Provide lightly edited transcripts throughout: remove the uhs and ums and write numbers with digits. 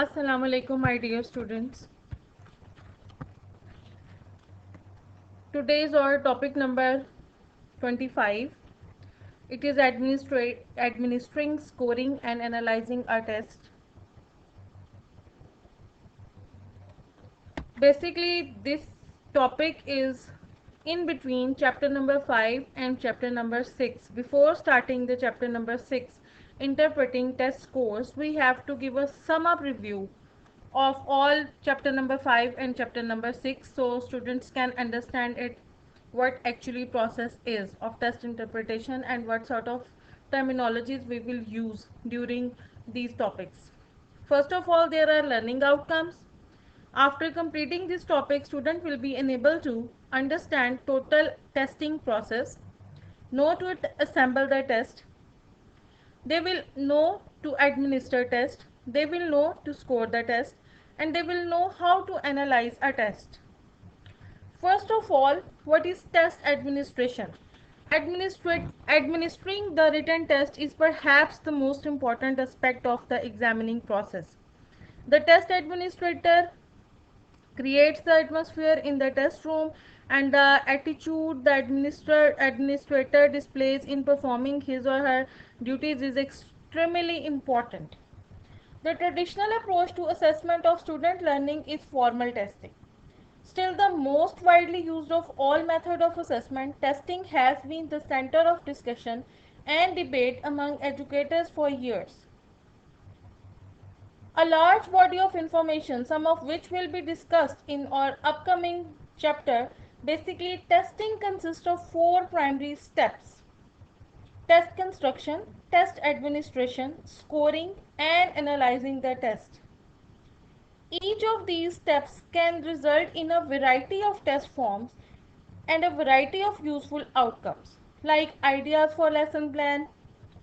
Assalamu alaikum, my dear students. Today is our topic number 25. It is administering, scoring, and analyzing a test. Basically, this topic is in between chapter number 5 and chapter number 6. Before starting the chapter number 6, interpreting test scores, we have to give a sum up review of all chapter number 5 and chapter number 6 so students can understand it, what actually process is of test interpretation and what sort of terminologies we will use during these topics. First of all, there are learning outcomes. After completing this topic, student will be enabled to understand total testing process, know to assemble the test, they will know to administer test, they will know to score the test, and they will know how to analyze a test. First of all, what is test administration? Administering the written test is perhaps the most important aspect of the examining process. The test administrator creates the atmosphere in the test room, and the attitude the administrator displays in performing his or her duties is extremely important. The traditional approach to assessment of student learning is formal testing. Still, the most widely used of all methods of assessment, testing has been the center of discussion and debate among educators for years. A large body of information, some of which will be discussed in our upcoming chapter. Basically, testing consists of four primary steps: test construction, test administration, scoring, and analyzing the test. Each of these steps can result in a variety of test forms and a variety of useful outcomes, like ideas for lesson plan,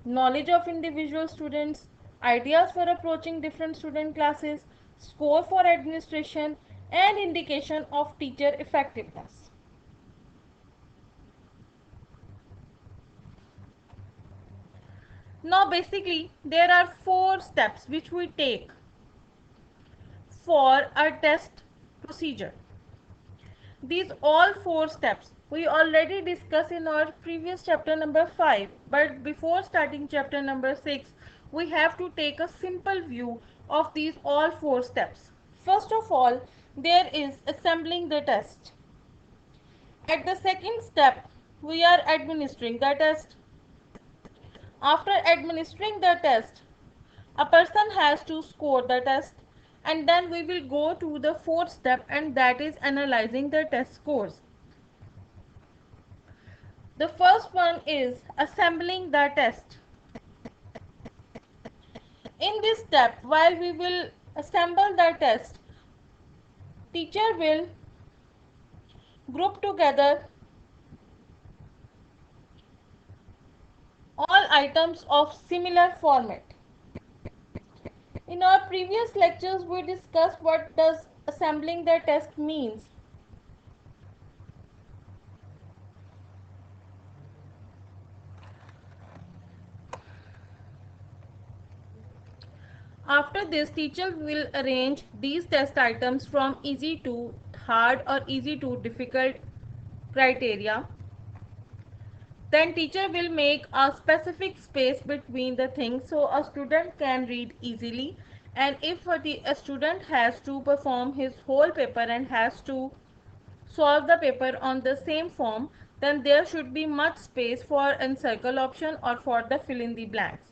knowledge of individual students, ideas for approaching different student classes, score for administration, and indication of teacher effectiveness. Now basically there are four steps which we take for a test procedure. These all four steps we already discussed in our previous chapter number 5, but before starting chapter number 6 we have to take a simple view of these all four steps. First of all, there is assembling the test. At the second step, we are administering the test. After administering the test, a person has to score the test, and then we will go to the fourth step, and that is analyzing the test scores. The first one is assembling the test. In this step, while we will assemble the test, teacher will group together all items of similar format. In our previous lectures, we discussed what does assembling the test means. After this, teacher will arrange these test items from easy to hard or easy to difficult criteria. Then teacher will make a specific space between the things so a student can read easily. And if a student has to perform his whole paper and has to solve the paper on the same form, then there should be much space for encircle option or for the fill in the blanks.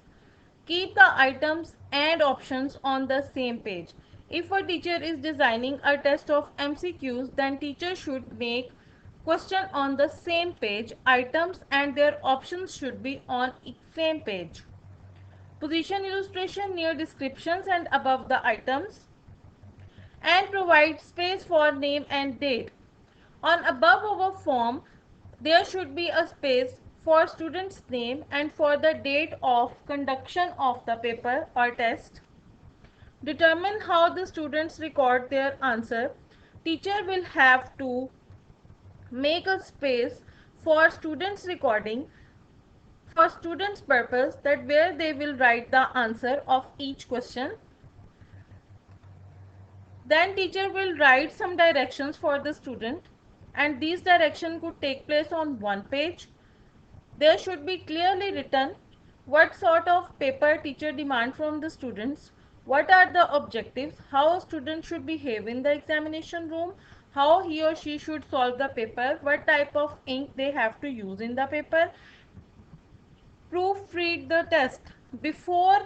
Keep the items and options on the same page. If a teacher is designing a test of MCQs, then teacher should make question on the same page. Items and their options should be on same page. Position illustration near descriptions and above the items, and provide space for name and date. On above our form, there should be a space for student's name and for the date of conduction of the paper or test. Determine how the students record their answer. Teacher will have to make a space for students recording for students purpose, that where they will write the answer of each question. Then teacher will write some directions for the student, and these directions could take place on one page. There should be clearly written what sort of paper teacher demand from the students, what are the objectives, how a student should behave in the examination room, how he or she should solve the paper, what type of ink they have to use in the paper. Proofread the test. Before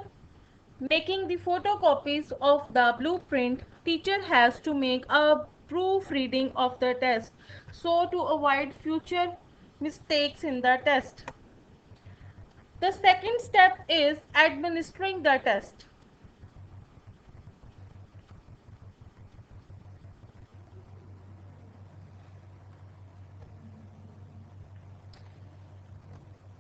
making the photocopies of the blueprint, teacher has to make a proofreading of the test so to avoid future mistakes in the test. The second step is administering the test.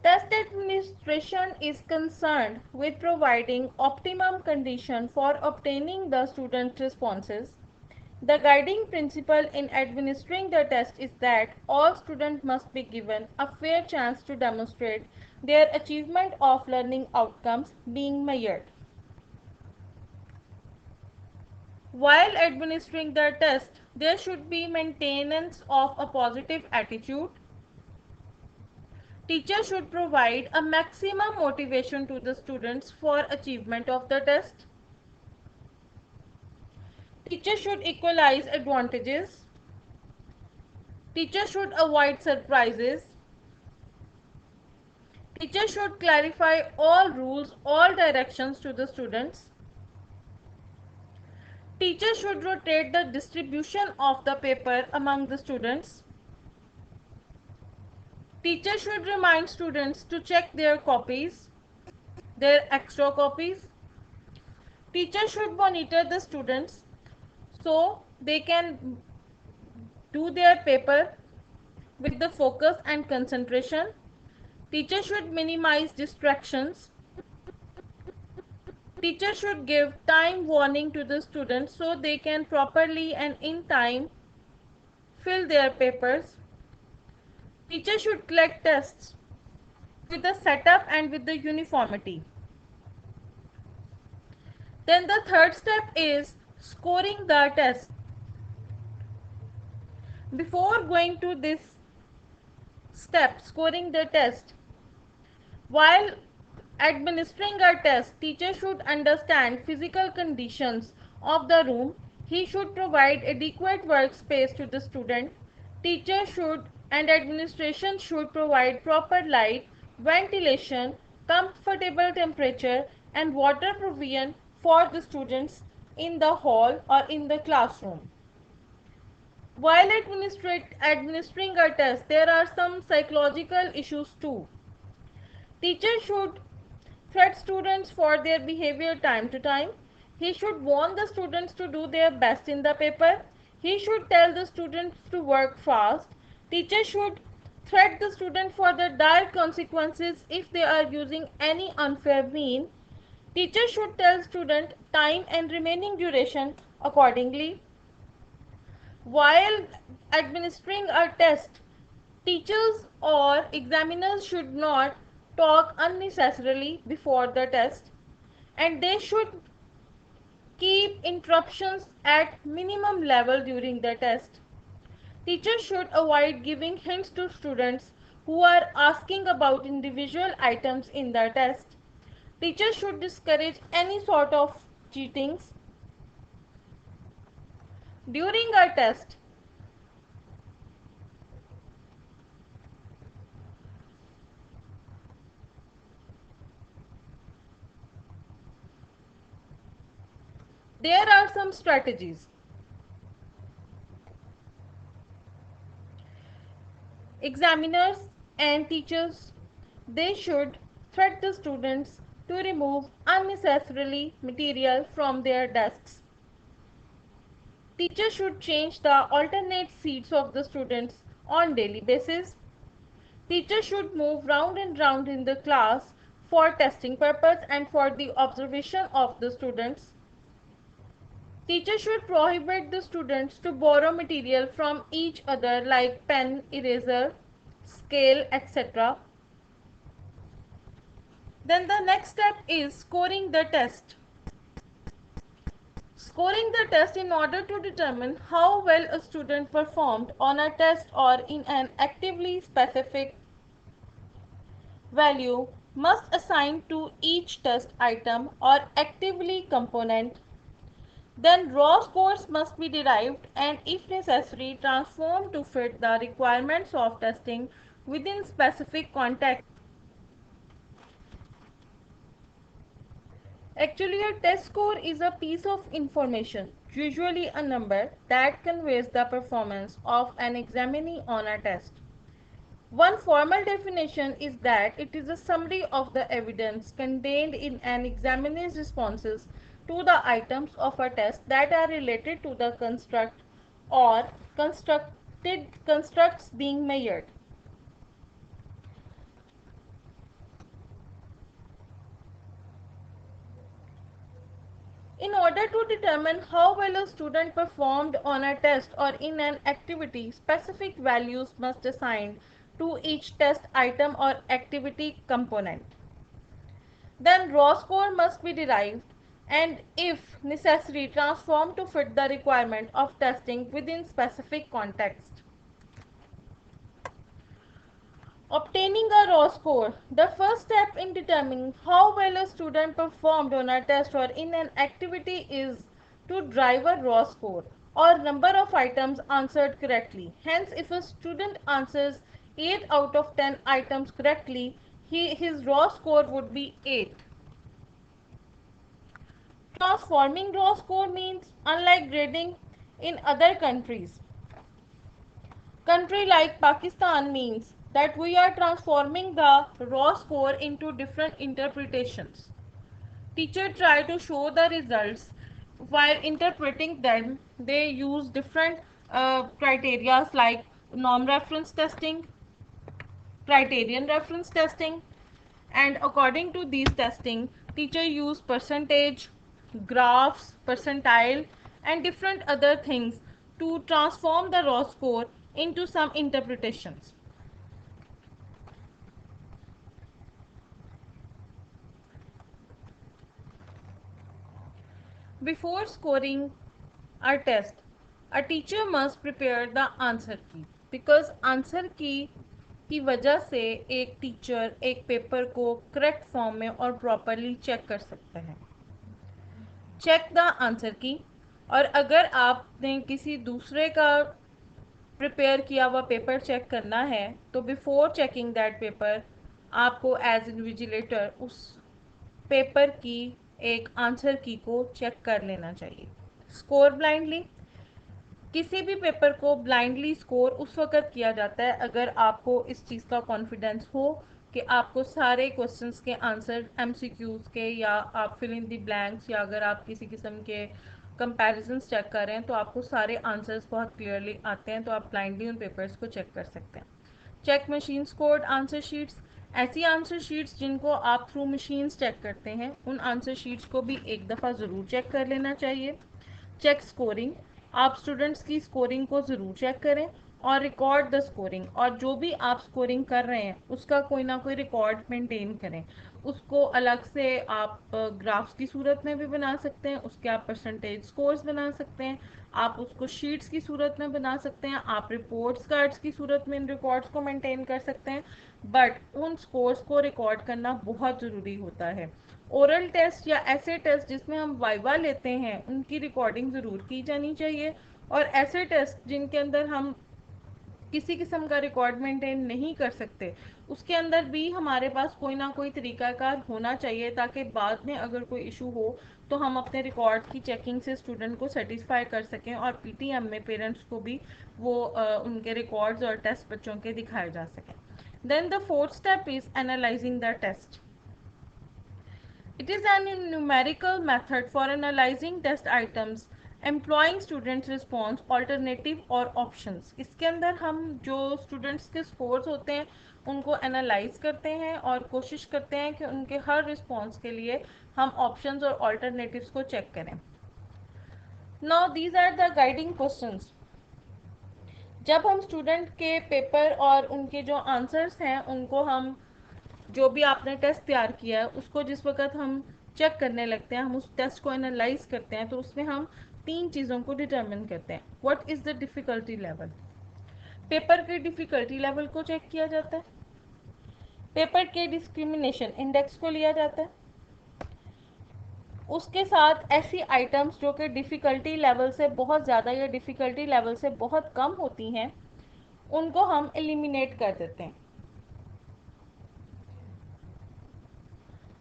Test administration is concerned with providing optimum condition for obtaining the student responses. The guiding principle in administering the test is that all students must be given a fair chance to demonstrate their achievement of learning outcomes being measured. While administering the test, there should be maintenance of a positive attitude. Teacher should provide a maximum motivation to the students for achievement of the test. Teacher should equalize advantages. Teacher should avoid surprises. Teacher should clarify all rules, all directions to the students. Teacher should rotate the distribution of the paper among the students. Teacher should remind students to check their copies, their extra copies. Teacher should monitor the students so they can do their paper with the focus and concentration. Teacher should minimize distractions. Teacher should give time warning to the students so they can properly and in time fill their papers. Teacher should collect tests with the setup and with the uniformity. Then the third step is scoring the test. Before going to this step, scoring the test, while administering a test, teacher should understand physical conditions of the room. He should provide adequate workspace to the student. Teacher should and administration should provide proper light, ventilation, comfortable temperature and water provision for the students in the hall or in the classroom. While administering a test, there are some psychological issues too. Teacher should threat students for their behavior time to time. He should warn the students to do their best in the paper. He should tell the students to work fast. Teacher should threat the student for the dire consequences if they are using any unfair mean. Teacher should tell student time and remaining duration accordingly. While administering a test, teachers or examiners should not talk unnecessarily before the test, and they should keep interruptions at minimum level during the test. Teachers should avoid giving hints to students who are asking about individual items in the test. Teachers should discourage any sort of cheatings during a test. There are some strategies. Examiners and teachers, they should threat the students to remove unnecessarily material from their desks. Teachers should change the alternate seats of the students on daily basis. Teachers should move round and round in the class for testing purpose and for the observation of the students. Teachers should prohibit the students to borrow material from each other like pen, eraser, scale, etc. Then the next step is scoring the test. Scoring the test in order to determine how well a student performed on a test or in an actively specific value must assign to each test item or actively component. Then raw scores must be derived and if necessary transformed to fit the requirements of testing within specific context. Actually, a test score is a piece of information, usually a number, that conveys the performance of an examinee on a test. One formal definition is that it is a summary of the evidence contained in an examinee's responses to the items of a test that are related to the construct or constructs being measured. In order to determine how well a student performed on a test or in an activity, specific values must be assigned to each test item or activity component. Then raw score must be derived and if necessary transformed to fit the requirement of testing within specific context. Obtaining a raw score. The first step in determining how well a student performed on a test or in an activity is to derive a raw score or number of items answered correctly. Hence, if a student answers 8 out of 10 items correctly, his raw score would be 8. Transforming raw score means, unlike grading in other countries, country like Pakistan means that we are transforming the raw score into different interpretations. Teachers try to show the results while interpreting them. They use different criteria like norm reference testing, criterion reference testing, and according to these testing, teacher use percentage, graphs, percentile, and different other things to transform the raw score into some interpretations. Before scoring a test, a teacher must prepare the answer key because answer की वजह से एक teacher एक paper को correct form में और properly check कर सकता है. चेक द आंसर की. और अगर आपने किसी दूसरे का प्रिपेयर किया हुआ पेपर चेक करना है तो बिफोर चेकिंग दैट पेपर आपको एज इन्विजिलेटर उस पेपर की एक आंसर की को चेक कर लेना चाहिए. Score blindly. किसी भी पेपर को ब्लाइंडली स्कोर उस वक्त किया जाता है अगर आपको इस चीज़ का कॉन्फिडेंस हो कि आपको सारे क्वेश्चंस के आंसर एमसीक्यूज के या आप फिल इन द ब्लैंक्स या अगर आप किसी किस्म के कंपैरिजंस चेक कर रहे हैं तो आपको सारे आंसर्स बहुत क्लियरली आते हैं तो आप ब्लाइंडली उन पेपर्स को चेक कर सकते हैं. Check machine scored answer sheets. ऐसी आंसर शीट्स जिनको आप थ्रू मशीन्स चेक करते हैं उन आंसर शीट्स को भी एक दफ़ा ज़रूर चेक कर लेना चाहिए. Check scoring. आप स्टूडेंट्स की स्कोरिंग को ज़रूर चेक करें और रिकॉर्ड द स्कोरिंग. और जो भी आप स्कोरिंग कर रहे हैं उसका कोई ना कोई रिकॉर्ड मेंटेन करें. उसको अलग से आप ग्राफ्स की सूरत में भी बना सकते हैं, उसके आप परसेंटेज स्कोर्स बना सकते हैं, आप उसको शीट्स की सूरत में बना सकते हैं, आप रिपोर्ट्स कार्ड्स की सूरत में इन रिकॉर्ड्स को मेंटेन कर सकते हैं. बट उन स्कोर्स को रिकॉर्ड करना बहुत ज़रूरी होता है. ओरल टेस्ट या ऐसे टेस्ट जिसमें हम वाइवा लेते हैं उनकी रिकॉर्डिंग ज़रूर की जानी चाहिए. और ऐसे टेस्ट जिनके अंदर हम किसी किस्म का रिकॉर्ड मेंटेन नहीं कर सकते उसके अंदर भी हमारे पास कोई ना कोई तरीकाकार होना चाहिए ताकि बाद में अगर कोई इशू हो तो हम अपने रिकॉर्ड की चेकिंग से स्टूडेंट को सेटिस्फाई कर सकें और पीटीएम में पेरेंट्स को भी वो उनके रिकॉर्ड्स और टेस्ट बच्चों के दिखाए जा सकें. Then the fourth step is analysing the test. It is an numerical method for analyzing test items employing students response alternative और options. इसके अंदर हम जो students के scores होते हैं उनको analyze करते हैं और कोशिश करते हैं कि उनके हर response के लिए हम options और alternatives को check करें. Now these are the guiding questions. जब हम student के paper और उनके जो answers हैं उनको हम जो भी आपने टेस्ट तैयार किया है उसको जिस वक्त हम चेक करने लगते हैं, हम उस टेस्ट को एनालाइज करते हैं, तो उसमें हम 3 चीज़ों को डिटरमिन करते हैं। What is the difficulty level, paper के डिफ़िकल्टी लेवल को चेक किया जाता है, पेपर के डिस्क्रिमिनेशन इंडेक्स को लिया जाता है, उसके साथ ऐसी आइटम्स जो कि डिफ़िकल्टी लेवल से बहुत ज़्यादा या डिफ़िकल्टी लेवल से बहुत कम होती हैं उनको हम एलिमिनेट कर देते हैं।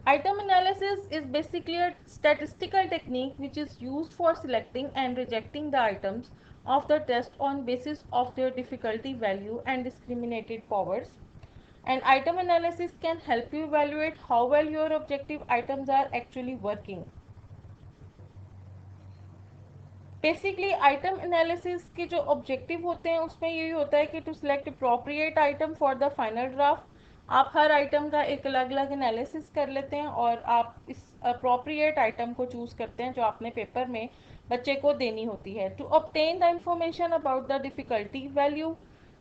Item analysis is basically a statistical technique which is used for selecting and rejecting the items of the test on basis of their difficulty value and discriminated powers. And item analysis can help you evaluate how well your objective items are actually working. Basically item analysis के जो objective होते हैं उसमें यही होता है कि to select appropriate item for the final draft. आप हर आइटम का एक अलग अलग एनालिसिस कर लेते हैं और आप इस अप्रोप्रिएट आइटम को चूज़ करते हैं जो आपने पेपर में बच्चे को देनी होती है। To obtain the information about the difficulty value,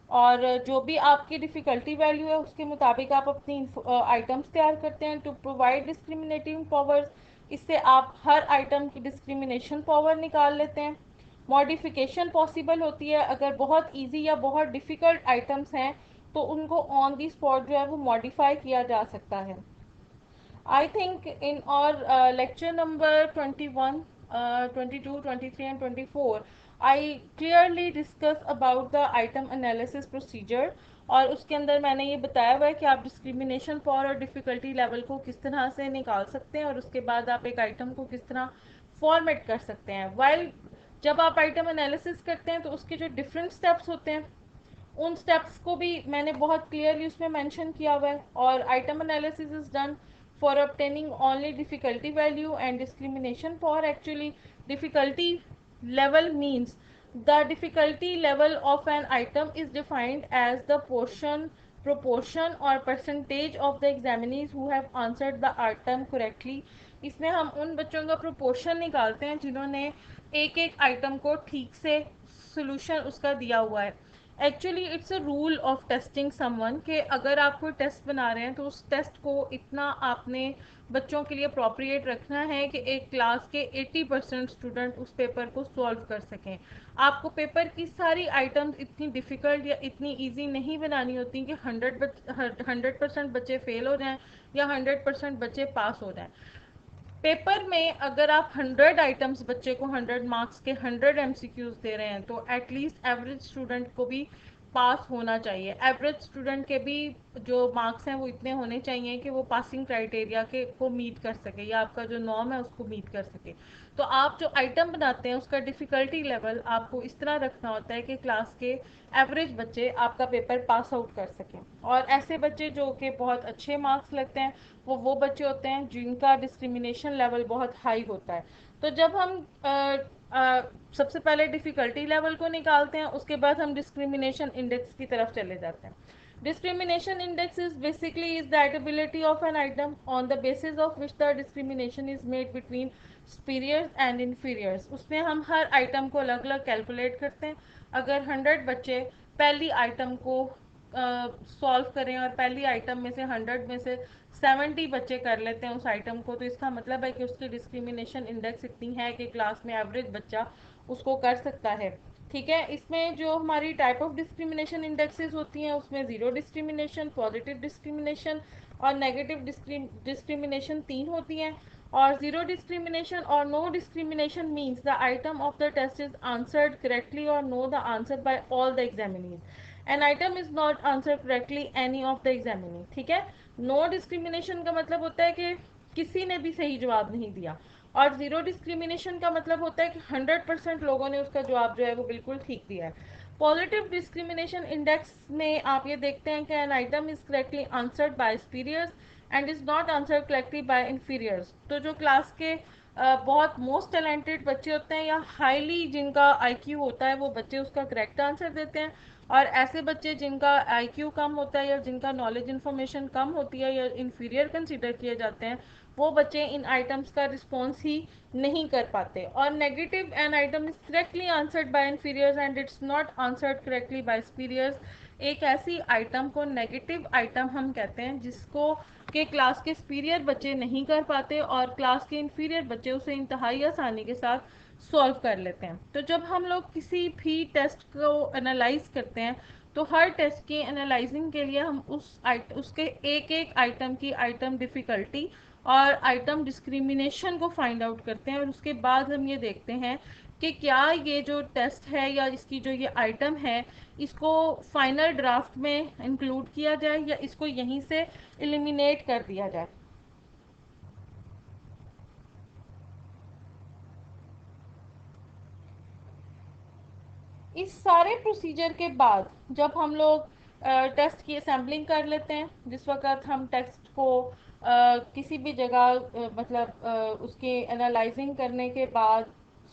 और जो भी आपकी डिफ़िकल्टी वैल्यू है उसके मुताबिक आप अपनी आइटम्स तैयार करते हैं। टू प्रोवाइड डिस्क्रिमिनेटिंग पावर्स, इससे आप हर आइटम की डिस्क्रिमिनेशन पावर निकाल लेते हैं। मॉडिफिकेशन पॉसिबल होती है, अगर बहुत इजी या बहुत डिफ़िकल्ट आइटम्स हैं तो उनको ऑन दी स्पॉट जो है वो मॉडिफाई किया जा सकता है। I think in our lecture number 21, 22, 23 and 24, I clearly discuss about the item analysis procedure, और उसके अंदर मैंने ये बताया हुआ है कि आप डिस्क्रिमिनेशन फॉर और डिफ़िकल्टी लेवल को किस तरह से निकाल सकते हैं और उसके बाद आप एक आइटम को किस तरह फॉर्मेट कर सकते हैं। वाइल जब आप आइटम एनालिसिस करते हैं तो उसके जो डिफरेंट स्टेप्स होते हैं उन स्टेप्स को भी मैंने बहुत क्लियरली उसमें मेंशन किया हुआ है। और item analysis is done for obtaining only difficulty value and discrimination for actually difficulty level means the difficulty level of an item is defined as the proportion or percentage of the examinees who have answered the item correctly। इसमें हम उन बच्चों का proportion निकालते हैं जिन्होंने एक एक आइटम को ठीक से सोल्यूशन उसका दिया हुआ है। Actually it's a rule of testing someone कि अगर आप कोई टेस्ट बना रहे हैं तो उस टेस्ट को इतना आपने बच्चों के लिए अप्रोप्रिएट रखना है कि एक क्लास के 80% स्टूडेंट उस पेपर को सॉल्व कर सकें। आपको पेपर की सारी आइटम्स इतनी डिफ़िकल्ट या इतनी इजी नहीं बनानी होती कि 100% बच्चे फेल हो जाएं या 100% बच्चे पास हो जाएं। पेपर में अगर आप 100 आइटम्स बच्चे को 100 मार्क्स के 100 एमसीक्यूज दे रहे हैं तो एटलीस्ट एवरेज स्टूडेंट को भी पास होना चाहिए। एवरेज स्टूडेंट के भी जो मार्क्स हैं वो इतने होने चाहिए कि वो पासिंग क्राइटेरिया के को मीट कर सके या आपका जो नॉर्म है उसको मीट कर सके। तो आप जो आइटम बनाते हैं उसका डिफ़िकल्टी लेवल आपको इस तरह रखना होता है कि क्लास के एवरेज बच्चे आपका पेपर पास आउट कर सकें। और ऐसे बच्चे जो कि बहुत अच्छे मार्क्स लगते हैं वो बच्चे होते हैं जिनका डिस्क्रिमिनेशन लेवल बहुत हाई होता है। तो जब हम सबसे पहले डिफ़िकल्टी लेवल को निकालते हैं उसके बाद हम डिस्क्रिमिनेशन इंडेक्स की तरफ चले जाते हैं। Discrimination index is basically is the ability of an item on the basis of which the discrimination is made between superiors and inferiors। उसमें हम हर आइटम को अलग अलग कैलकुलेट करते हैं। अगर 100 बच्चे पहली आइटम को सॉल्व करें और पहली आइटम में से 100 में से 70 बच्चे कर लेते हैं उस आइटम को, तो इसका मतलब है कि उसकी डिस्क्रिमिनेशन इंडेक्स इतनी है कि क्लास में एवरेज बच्चा उसको कर सकता है। ठीक है, इसमें जो हमारी टाइप ऑफ डिस्क्रिमिनेशन इंडेक्सेस होती हैं उसमें ज़ीरो डिस्क्रिमिनेशन, पॉजिटिव डिस्क्रिमिनेशन और नेगेटिव डिस्क्रिमिनेशन 3 होती हैं। और ज़ीरो डिस्क्रिमिनेशन और no discrimination means the item of the test is answered correctly और no the answer by all the examinees, an item is not answer correctly any of the examinee. ठीक है, no discrimination का मतलब होता है कि किसी ने भी सही जवाब नहीं दिया, और ज़ीरो डिस्क्रिमिनेशन का मतलब होता है कि 100% लोगों ने उसका जवाब जो है वो बिल्कुल ठीक दिया है। पॉजिटिव डिस्क्रिमिनेशन इंडेक्स में आप ये देखते हैं कि an item is correctly answered by superiors and is not answered correctly by inferiors. तो जो क्लास के बहुत मोस्ट टैलेंटेड बच्चे होते हैं या हाईली जिनका आईक्यू होता है वो बच्चे उसका करेक्ट आंसर देते हैं, और ऐसे बच्चे जिनका आईक्यू कम होता है या जिनका नॉलेज इन्फॉर्मेशन कम होती है या इन्फीरियर कंसिडर किए जाते हैं वो बच्चे इन आइटम्स का रिस्पॉन्स ही नहीं कर पाते। और negative an item is correctly answered by inferiors and it's not answered correctly by superiors. एक ऐसी आइटम को नेगेटिव आइटम हम कहते हैं जिसको कि क्लास के सुपीरियर बच्चे नहीं कर पाते और क्लास के इन्फीरियर बच्चे उसे इंतहाई आसानी के साथ सॉल्व कर लेते हैं। तो जब हम लोग किसी भी टेस्ट को एनालाइज करते हैं तो हर टेस्ट की एनालाइजिंग के लिए हम उसके एक एक आइटम की आइटम डिफ़िकल्टी और आइटम डिस्क्रिमिनेशन को फाइंड आउट करते हैं और उसके बाद हम ये देखते हैं कि क्या ये जो टेस्ट है या इसकी जो ये आइटम है इसको फाइनल ड्राफ्ट में इंक्लूड किया जाए या इसको यहीं से एलिमिनेट कर दिया जाए। इस सारे प्रोसीजर के बाद जब हम लोग टेस्ट की असेंबलिंग कर लेते हैं, जिस वक्त हम टेक्स्ट को किसी भी जगह उसके एनालाइजिंग करने के बाद,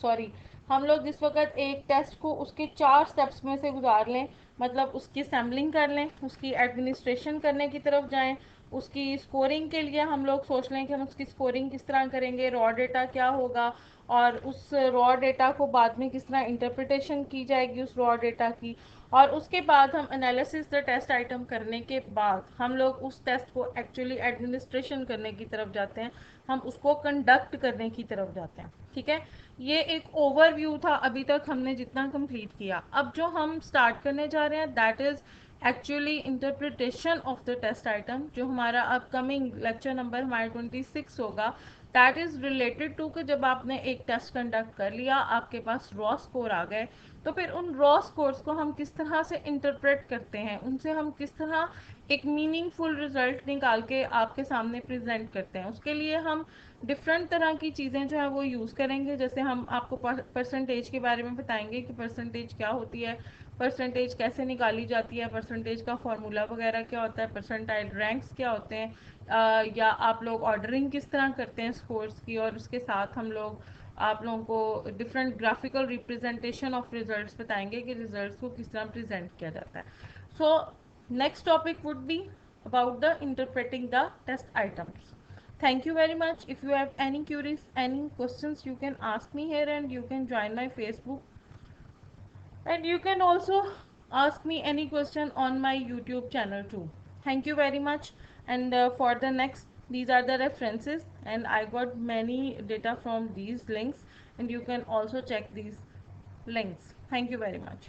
सॉरी, हम लोग जिस वक्त एक टेस्ट को उसके 4 स्टेप्स में से गुजार लें, मतलब उसकी असेंबलिंग कर लें, उसकी एडमिनिस्ट्रेशन करने की तरफ जाएं, उसकी स्कोरिंग के लिए हम लोग सोच लें कि हम उसकी स्कोरिंग किस तरह करेंगे, रॉ डेटा क्या होगा और उस रॉ डेटा को बाद में किस तरह इंटरप्रिटेशन की जाएगी उस रॉ डेटा की, और उसके बाद हम एनालिसिस द टेस्ट आइटम करने के बाद हम लोग उस टेस्ट को एक्चुअली एडमिनिस्ट्रेशन करने की तरफ जाते हैं, हम उसको कंडक्ट करने की तरफ जाते हैं। ठीक है, ये एक ओवरव्यू था अभी तक हमने जितना कंप्लीट किया। अब जो हम स्टार्ट करने जा रहे हैं that is actually interpretation of the test item, जो हमारा अपकमिंग लेक्चर नंबर हमारा 26 होगा। दैट इज़ रिलेटेड टू कि जब आपने एक टेस्ट कंडक्ट कर लिया, आपके पास रॉ स्कोर आ गए, तो फिर उन रॉ स्कोर्स को हम किस तरह से इंटरप्रेट करते हैं, उनसे हम किस तरह एक मीनिंगफुल रिजल्ट निकाल के आपके सामने प्रेजेंट करते हैं। उसके लिए हम डिफरेंट तरह की चीज़ें जो है वो यूज़ करेंगे। जैसे हम आपको परसेंटेज के बारे में बताएंगे कि परसेंटेज क्या होती है, परसेंटेज कैसे निकाली जाती है, परसेंटेज का फॉर्मूला वगैरह क्या होता है, परसेंटाइल रैंक्स क्या होते हैं, या आप लोग ऑर्डरिंग किस तरह करते हैं स्कोर्स की, और उसके साथ हम लोग आप लोगों को different graphical representation of results बताएंगे कि रिजल्ट्स को किस तरह प्रेजेंट किया जाता है। So next topic would be about the interpreting the test items. Thank you very much. If you have any queries, any questions, you can ask me here and you can join my Facebook, and you can also ask me any question on my YouTube channel too. Thank you very much. And for the next, these are the references and I got many data from these links, and you can also check these links. Thank you very much.